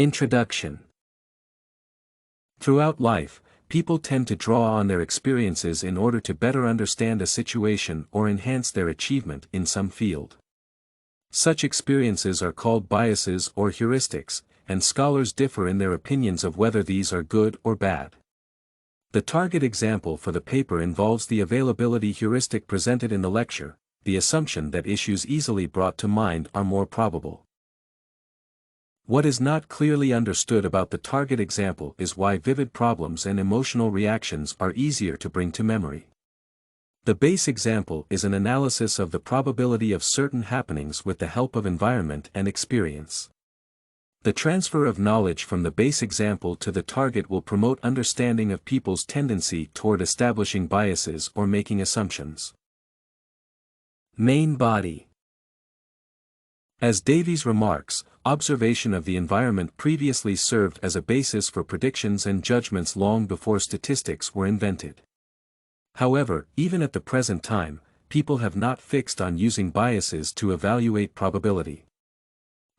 Introduction. Throughout life, people tend to draw on their experiences in order to better understand a situation or enhance their achievement in some field. Such experiences are called biases or heuristics, and scholars differ in their opinions of whether these are good or bad. The target example for the paper involves the availability heuristic presented in the lecture, the assumption that issues easily brought to mind are more probable. What is not clearly understood about the target example is why vivid problems and emotional reactions are easier to bring to memory. The base example is an analysis of the probability of certain happenings with the help of environment and experience. The transfer of knowledge from the base example to the target will promote understanding of people's tendency toward establishing biases or making assumptions. Main body. As Davies remarks, observation of the environment previously served as a basis for predictions and judgments long before statistics were invented. However, even at the present time, people have not fixed on using biases to evaluate probability.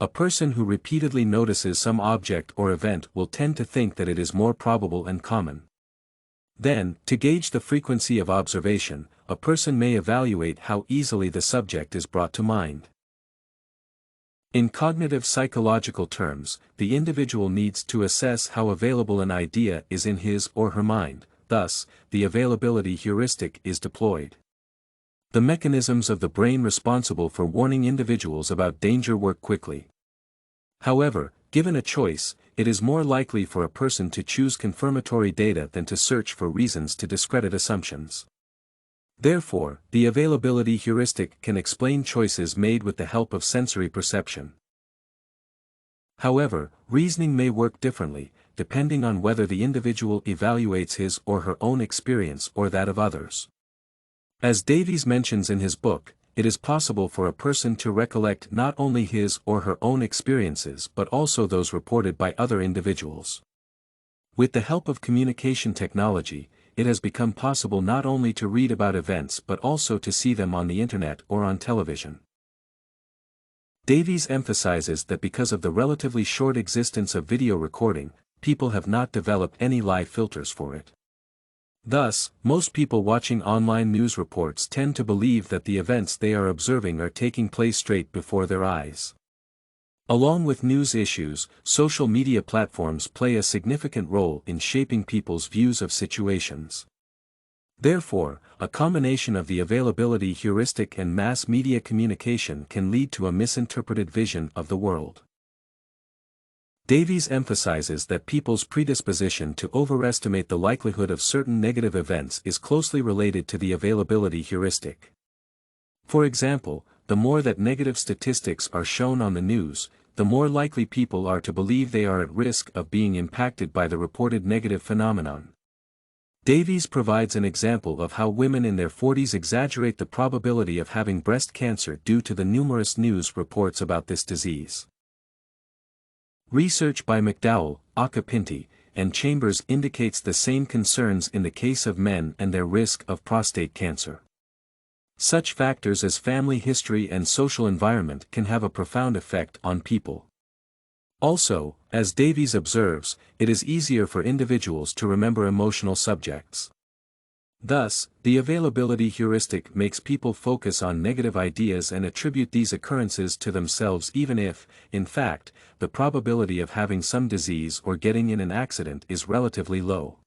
A person who repeatedly notices some object or event will tend to think that it is more probable and common. Then, to gauge the frequency of observation, a person may evaluate how easily the subject is brought to mind. In cognitive psychological terms, the individual needs to assess how available an idea is in his or her mind, thus, the availability heuristic is deployed. The mechanisms of the brain responsible for warning individuals about danger work quickly. However, given a choice, it is more likely for a person to choose confirmatory data than to search for reasons to discredit assumptions. Therefore, the availability heuristic can explain choices made with the help of sensory perception. However, reasoning may work differently, depending on whether the individual evaluates his or her own experience or that of others. As Davies mentions in his book, it is possible for a person to recollect not only his or her own experiences but also those reported by other individuals. With the help of communication technology, it has become possible not only to read about events but also to see them on the internet or on television. Davies emphasizes that because of the relatively short existence of video recording, people have not developed any live filters for it. Thus, most people watching online news reports tend to believe that the events they are observing are taking place straight before their eyes. Along with news issues, social media platforms play a significant role in shaping people's views of situations. Therefore, a combination of the availability heuristic and mass media communication can lead to a misinterpreted vision of the world. Davies emphasizes that people's predisposition to overestimate the likelihood of certain negative events is closely related to the availability heuristic. For example, the more that negative statistics are shown on the news, the more likely people are to believe they are at risk of being impacted by the reported negative phenomenon. Davies provides an example of how women in their 40s exaggerate the probability of having breast cancer due to the numerous news reports about this disease. Research by McDowell, Occhipinti, and Chambers indicates the same concerns in the case of men and their risk of prostate cancer. Such factors as family history and social environment can have a profound effect on people. Also, as Davies observes, it is easier for individuals to remember emotional subjects. Thus, the availability heuristic makes people focus on negative ideas and attribute these occurrences to themselves even if, in fact, the probability of having some disease or getting in an accident is relatively low.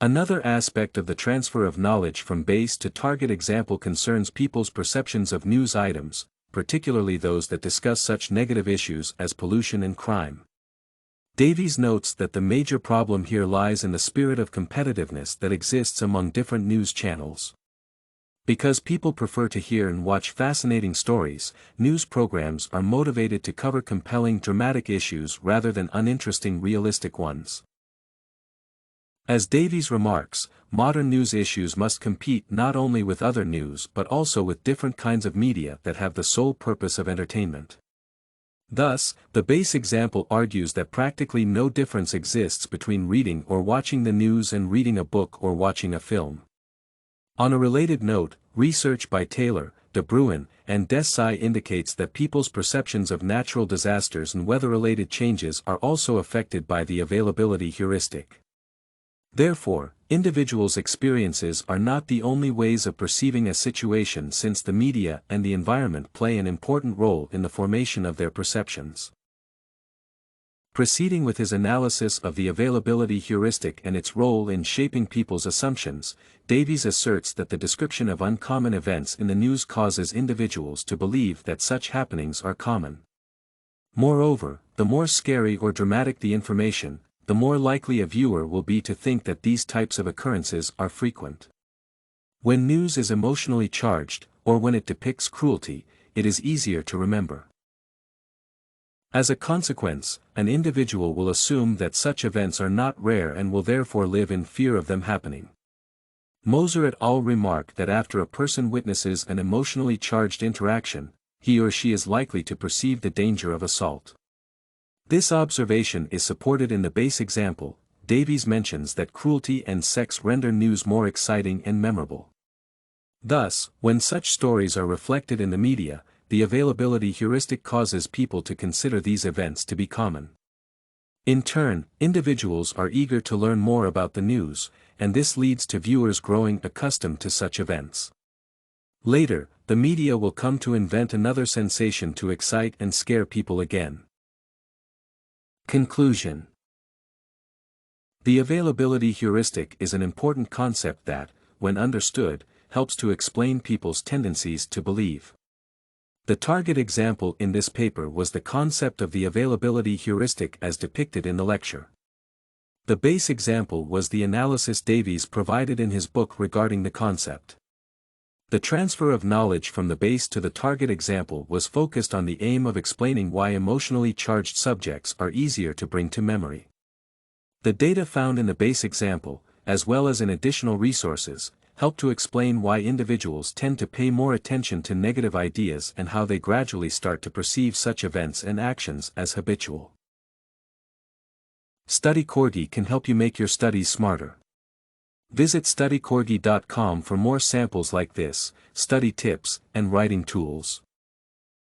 Another aspect of the transfer of knowledge from base to target example concerns people's perceptions of news items, particularly those that discuss such negative issues as pollution and crime. Davies notes that the major problem here lies in the spirit of competitiveness that exists among different news channels. Because people prefer to hear and watch fascinating stories, news programs are motivated to cover compelling dramatic issues rather than uninteresting realistic ones. As Davies remarks, modern news issues must compete not only with other news but also with different kinds of media that have the sole purpose of entertainment. Thus, the base example argues that practically no difference exists between reading or watching the news and reading a book or watching a film. On a related note, research by Taylor, De Bruin, and Desai indicates that people's perceptions of natural disasters and weather-related changes are also affected by the availability heuristic. Therefore, individuals' experiences are not the only ways of perceiving a situation, since the media and the environment play an important role in the formation of their perceptions. Proceeding with his analysis of the availability heuristic and its role in shaping people's assumptions, Davies asserts that the description of uncommon events in the news causes individuals to believe that such happenings are common. Moreover, the more scary or dramatic the information, the more likely a viewer will be to think that these types of occurrences are frequent. When news is emotionally charged, or when it depicts cruelty, it is easier to remember. As a consequence, an individual will assume that such events are not rare and will therefore live in fear of them happening. Moser et al. Remark that after a person witnesses an emotionally charged interaction, he or she is likely to perceive the danger of assault. This observation is supported in the base example. Davies mentions that cruelty and sex render news more exciting and memorable. Thus, when such stories are reflected in the media, the availability heuristic causes people to consider these events to be common. In turn, individuals are eager to learn more about the news, and this leads to viewers growing accustomed to such events. Later, the media will come to invent another sensation to excite and scare people again. Conclusion. The availability heuristic is an important concept that, when understood, helps to explain people's tendencies to believe. The target example in this paper was the concept of the availability heuristic as depicted in the lecture. The base example was the analysis Davies provided in his book regarding the concept. The transfer of knowledge from the base to the target example was focused on the aim of explaining why emotionally charged subjects are easier to bring to memory. The data found in the base example, as well as in additional resources, help to explain why individuals tend to pay more attention to negative ideas and how they gradually start to perceive such events and actions as habitual. Study Corgi can help you make your studies smarter. Visit studycorgi.com for more samples like this, study tips, and writing tools.